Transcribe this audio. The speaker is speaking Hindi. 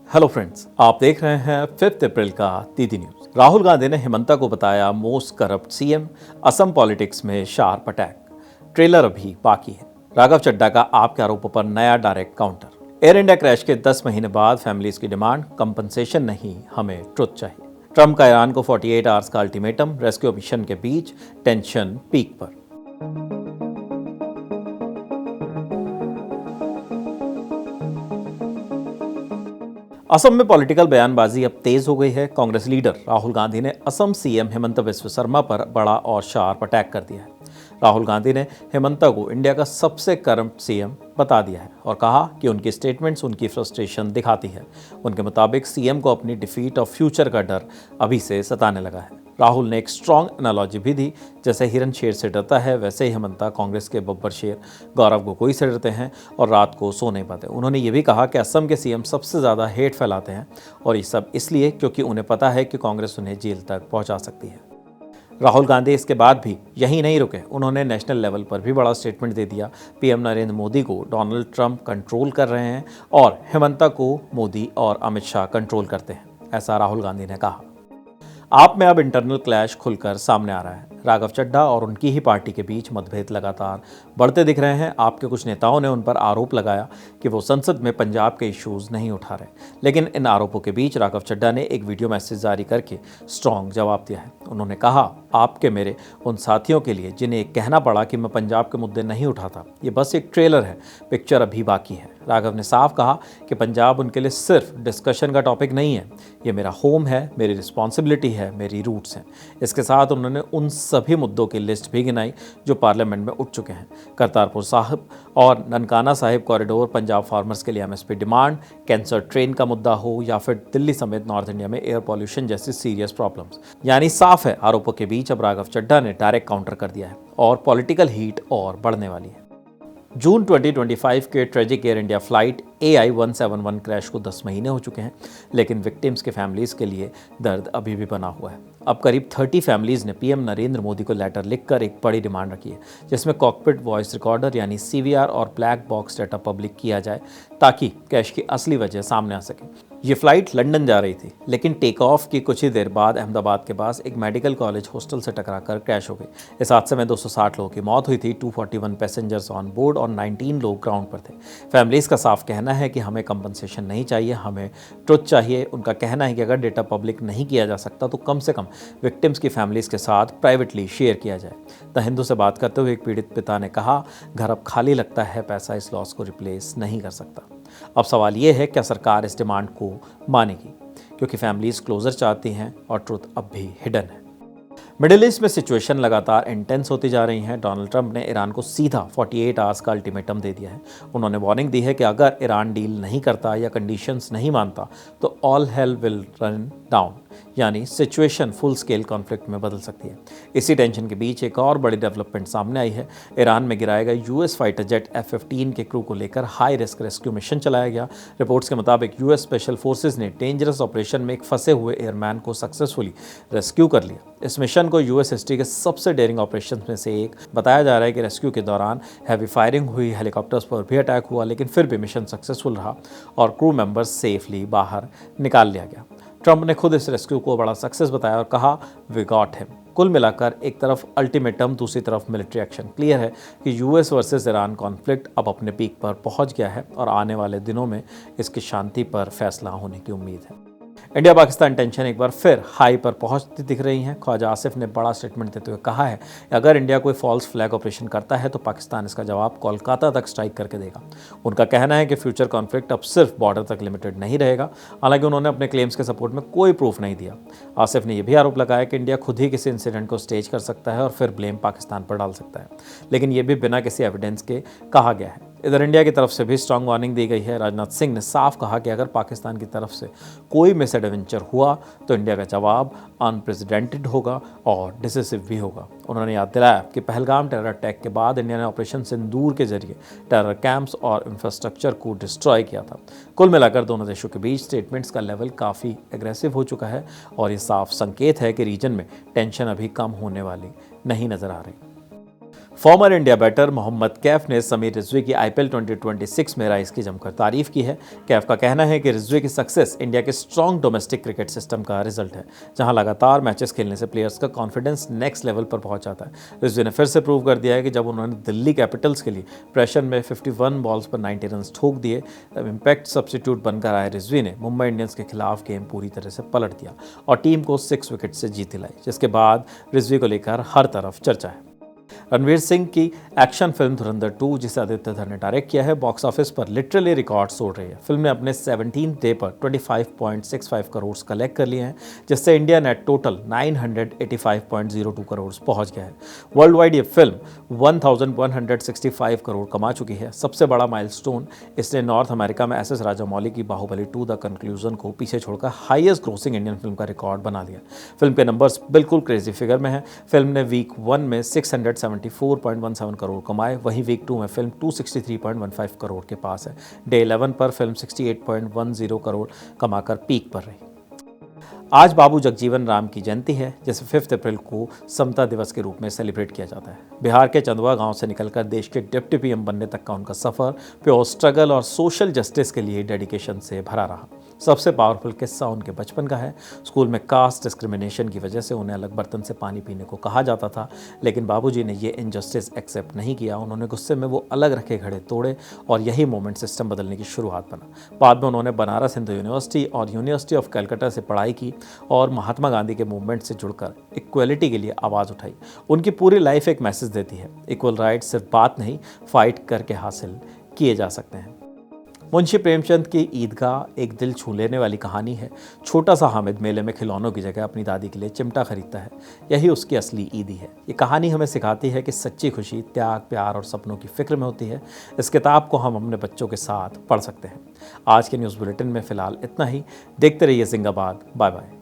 हेलो फ्रेंड्स, आप देख रहे हैं 5 अप्रैल का डीडी न्यूज। राहुल गांधी ने हेमंता को बताया most corrupt CM, Assam politics में शार्प अटैक। ट्रेलर अभी बाकी है। राघव चड्ढा का आपके आरोपों पर नया direct counter. Air India crash के 10 महीने बाद फैमिलीज की डिमांड, कंपनसेशन नहीं, हमें ट्रुथ चाहिए। ट्रंप का ईरान को 48 आवर्स का अल्टीमेटम। रेस्क्यू मिशन के बीच टेंशन पीक पर। असम में पॉलिटिकल बयानबाजी अब तेज हो गई है। कांग्रेस लीडर राहुल गांधी ने असम सीएम हेमंत बिस्वा शर्मा पर बड़ा और शार्प अटैक कर दिया है। राहुल गांधी ने हेमंता को इंडिया का सबसे करप्ट सीएम बता दिया है और कहा कि उनकी स्टेटमेंट्स उनकी फ्रस्ट्रेशन दिखाती है। उनके मुताबिक सीएम को अपनी डिफीट और फ्यूचर का डर अभी से सताने लगा है। राहुल ने एक स्ट्रॉन्ग एनालॉजी भी दी। जैसे हिरन शेर से डरता है, वैसे ही हेमंता कांग्रेस के बब्बर शेर गौरव गोगोई से डरते हैं और रात को सो नहीं पाते। उन्होंने ये भी कहा कि असम के सीएम सबसे ज़्यादा हेट फैलाते हैं और ये सब इसलिए क्योंकि उन्हें पता है कि कांग्रेस उन्हें जेल तक पहुंचा सकती है। राहुल गांधी इसके बाद भी यहीं नहीं रुके। उन्होंने नेशनल लेवल पर भी बड़ा स्टेटमेंट दे दिया। पीएम नरेंद्र मोदी को डोनाल्ड ट्रंप कंट्रोल कर रहे हैं और हेमंता को मोदी और अमित शाह कंट्रोल करते हैं, ऐसा राहुल गांधी ने कहा। आप में अब इंटरनल क्लैश खुलकर सामने आ रहा है। राघव चड्ढा और उनकी ही पार्टी के बीच मतभेद लगातार बढ़ते दिख रहे हैं। आपके कुछ नेताओं ने उन पर आरोप लगाया कि वो संसद में पंजाब के इश्यूज नहीं उठा रहे, लेकिन इन आरोपों के बीच राघव चड्ढा ने एक वीडियो मैसेज जारी करके स्ट्रॉन्ग जवाब दिया है। उन्होंने कहा, आपके मेरे उन साथियों के लिए जिन्हें कहना पड़ा कि मैं पंजाब के मुद्दे नहीं उठाता, ये बस एक ट्रेलर है, पिक्चर अभी बाकी है। राघव ने साफ कहा कि पंजाब उनके लिए सिर्फ डिस्कशन का टॉपिक नहीं है, ये मेरा होम है, मेरी रिस्पॉन्सिबिलिटी है, मेरी रूट्स हैं। इसके साथ उन्होंने उन सभी मुद्दों की लिस्ट भी गिनाई जो पार्लियामेंट में उठ चुके हैं। करतारपुर साहिब और ननकाना साहिब कॉरिडोर, पंजाब फार्मर्स के लिए एमएसपी डिमांड, कैंसर ट्रेन का मुद्दा हो या फिर दिल्ली समेत नॉर्थ इंडिया में एयर पॉल्यूशन जैसी सीरियस प्रॉब्लम्स। यानी साफ है, आरोपों के बीच अब राघव चड्ढा ने डायरेक्ट काउंटर कर दिया है और पॉलिटिकल हीट और बढ़ने वाली है। जून 2025 के tragic air India flight AI-171 crash को 10 महीने हो चुके हैं, लेकिन विक्टिम्स के फैमिलीज़ के लिए दर्द अभी भी बना हुआ है। अब करीब 30 फैमिलीज़ ने पीएम नरेंद्र मोदी को लेटर लिखकर एक बड़ी डिमांड रखी है, जिसमें कॉकपिट वॉइस रिकॉर्डर यानी CVR और ब्लैक बॉक्स डाटा पब्लिक किया जाए ताकि क्रैश की असली वजह सामने आ सके। ये फ्लाइट लंदन जा रही थी, लेकिन टेक ऑफ की कुछ ही देर बाद अहमदाबाद के पास एक मेडिकल कॉलेज हॉस्टल से टकराकर क्रैश हो गई। इस हादसे में 260 लोगों की मौत हुई थी। 241 पैसेंजर्स ऑन बोर्ड और 19 लोग ग्राउंड पर थे। फैमिलीज़ का साफ कहना है कि हमें कंपनसेशन नहीं चाहिए, हमें ट्रुथ चाहिए। उनका कहना है कि अगर डेटा पब्लिक नहीं किया जा सकता तो कम से कम विक्टिम्स की फैमिलीज़ के साथ प्राइवेटली शेयर किया जाए। द हिंदू से बात करते हुए एक पीड़ित पिता ने कहा, घर अब खाली लगता है, पैसा इस लॉस को रिप्लेस नहीं कर सकता। अब सवाल ये है, क्या सरकार इस डिमांड को मानेगी, क्योंकि फैमिलीज क्लोजर चाहती हैं और ट्रुथ अब भी हिडन है। मिडिल ईस्ट में सिचुएशन लगातार इंटेंस होती जा रही है। डोनाल्ड ट्रंप ने ईरान को सीधा 48 आवर्स का अल्टीमेटम दे दिया है। उन्होंने वार्निंग दी है कि अगर ईरान डील नहीं करता या कंडीशंस नहीं मानता तो all hell will run down, यानी सिचुएशन फुल स्केल कॉन्फ्लिक्ट में बदल सकती है। इसी टेंशन के बीच एक और बड़ी डेवलपमेंट सामने आई है। ईरान में गिराए गए यूएस फाइटर जेट F-15 के क्रू को लेकर हाई रिस्क रेस्क्यू मिशन चलाया गया। रिपोर्ट्स के मुताबिक यूएस स्पेशल फोर्सेज ने डेंजरस ऑपरेशन में एक फंसे हुए एयरमैन को सक्सेसफुली रेस्क्यू कर लिया। इस मिशन को यूएस हिस्ट्री के सबसे डेयरिंग ऑपरेशन में से एक बताया जा रहा है कि रेस्क्यू के दौरान हैवी फायरिंग हुई, हेलीकॉप्टर्स पर भी अटैक हुआ, लेकिन फिर भी मिशन सक्सेसफुल रहा और क्रू मेंबर्स सेफली बाहर निकाल लिया गया। ट्रंप ने खुद इस रेस्क्यू को बड़ा सक्सेस बताया और कहा, वी गॉट हिम। कुल मिलाकर एक तरफ अल्टीमेटम, दूसरी तरफ मिलिट्री एक्शन। क्लियर है कि यूएस वर्सेस ईरान कॉन्फ्लिक्ट अब अपने पीक पर पहुंच गया है और आने वाले दिनों में इसकी शांति पर फैसला होने की उम्मीद है। इंडिया पाकिस्तान टेंशन एक बार फिर हाई पर पहुंचती दिख रही है। ख्वाजा आसिफ ने बड़ा स्टेटमेंट देते हुए कहा है कि अगर इंडिया कोई फॉल्स फ्लैग ऑपरेशन करता है तो पाकिस्तान इसका जवाब कोलकाता तक स्ट्राइक करके देगा। उनका कहना है कि फ्यूचर कॉन्फ्लिक्ट अब सिर्फ बॉर्डर तक लिमिटेड नहीं रहेगा। हालांकि उन्होंने अपने क्लेम्स के सपोर्ट में कोई प्रूफ नहीं दिया। आसिफ ने यह भी आरोप लगाया कि इंडिया खुद ही किसी इंसिडेंट को स्टेज कर सकता है और फिर ब्लेम पाकिस्तान पर डाल सकता है, लेकिन यह भी बिना किसी एविडेंस के कहा गया है। इधर इंडिया की तरफ से भी स्ट्रांग वार्निंग दी गई है। राजनाथ सिंह ने साफ कहा कि अगर पाकिस्तान की तरफ से कोई मिसएडवेंचर हुआ तो इंडिया का जवाब अनप्रेसिडेंटेड होगा और डिसिसिव भी होगा। उन्होंने याद दिलाया कि पहलगाम टेरर अटैक के बाद इंडिया ने ऑपरेशन सिंदूर के जरिए टेरर कैंप्स और इंफ्रास्ट्रक्चर को डिस्ट्रॉय किया था। कुल मिलाकर दोनों देशों के बीच स्टेटमेंट्स का लेवल काफ़ी एग्रेसिव हो चुका है और ये साफ संकेत है कि रीजन में टेंशन अभी कम होने वाली नहीं नज़र आ रही। Former India batter Mohammad Kaif ने समीर रिजवी की आईपीएल 2026 में राइज की जमकर तारीफ की है। कैफ का कहना है कि रिजवी की सक्सेस इंडिया के स्ट्रॉन्ग डोमेस्टिक क्रिकेट सिस्टम का रिजल्ट है, जहां लगातार मैचेस खेलने से प्लेयर्स का कॉन्फिडेंस नेक्स्ट लेवल पर पहुंच जाता है। रिजवी ने फिर से प्रूव कर दिया है कि जब उन्होंने दिल्ली कैपिटल्स के लिए प्रेशर में 51 बॉल्स पर 90 रन ठोक दिए, तब इम्पैक्ट सब्स्टिट्यूट बनकर आए रिजवी ने मुंबई इंडियंस के खिलाफ गेम पूरी तरह से पलट दिया और टीम को 6 विकेट से जीत दिलाई, जिसके बाद रिजवी को लेकर हर तरफ चर्चा है। रणवीर सिंह की एक्शन फिल्म धुरंधर 2, जिसे आदित्य धर ने डायरेक्ट किया है, बॉक्स ऑफिस पर लिटरली रिकॉर्ड तोड़ रही है। फिल्म ने अपने 17th डे पर 25.65 करोड़ कलेक्ट कर लिए हैं, जिससे इंडिया नेट टोटल 985.02 करोड़ पहुंच गया है। वर्ल्ड वाइड ये फिल्म 1165 करोड़ कमा चुकी है। सबसे बड़ा माइलस्टोन इसने नॉर्थ अमेरिका में एस राजामौली की बाहुबली 2 द कंक्लूजन को पीछे छोड़कर हाईएस्ट ग्रोसिंग इंडियन फिल्म का रिकॉर्ड बना लिया। फिल्म के नंबर्स बिल्कुल क्रेजी फिगर में हैं। फिल्म ने वीक 1 में 674.17 करोड़ कमाए, वहीं वीक 2 में फिल्म 263.15 करोड़ के पास है। डे 11 पर फिल्म 68.10 करोड़ कमाकर पीक पर रही। आज बाबू जगजीवन राम की जयंती है, जिसे 5 अप्रैल को समता दिवस के रूप में सेलिब्रेट किया जाता है। बिहार के चंदवा गांव से निकलकर देश के डिप्टी पीएम बनने तक का उनका सफ़र प्योर स्ट्रगल और सोशल जस्टिस के लिए डेडिकेशन से भरा रहा। सबसे पावरफुल किस्सा उनके बचपन का है। स्कूल में कास्ट डिस्क्रिमिनेशन की वजह से उन्हें अलग बर्तन से पानी पीने को कहा जाता था, लेकिन बाबूजी ने ये इनजस्टिस एक्सेप्ट नहीं किया। उन्होंने गुस्से में वो अलग रखे घड़े तोड़े और यही मोमेंट सिस्टम बदलने की शुरुआत बना। बाद में उन्होंने बनारस हिंदू यूनिवर्सिटी और यूनिवर्सिटी ऑफ कलकत्ता से पढ़ाई की और महात्मा गांधी के मूवमेंट से जुड़कर इक्वलिटी के लिए आवाज़ उठाई। उनकी पूरी लाइफ एक मैसेज देती है, इक्वल राइट सिर्फ बात नहीं, फाइट करके हासिल किए जा सकते हैं। मुंशी प्रेमचंद की ईदगाह एक दिल छू लेने वाली कहानी है। छोटा सा हामिद मेले में खिलौनों की जगह अपनी दादी के लिए चिमटा खरीदता है। यही उसकी असली ईदी है। ये कहानी हमें सिखाती है कि सच्ची खुशी त्याग, प्यार और सपनों की फिक्र में होती है। इस किताब को हम अपने बच्चों के साथ पढ़ सकते हैं। आज के न्यूज़ बुलेटिन में फ़िलहाल इतना ही। देखते रहिए जिंदाबाद। Bye bye.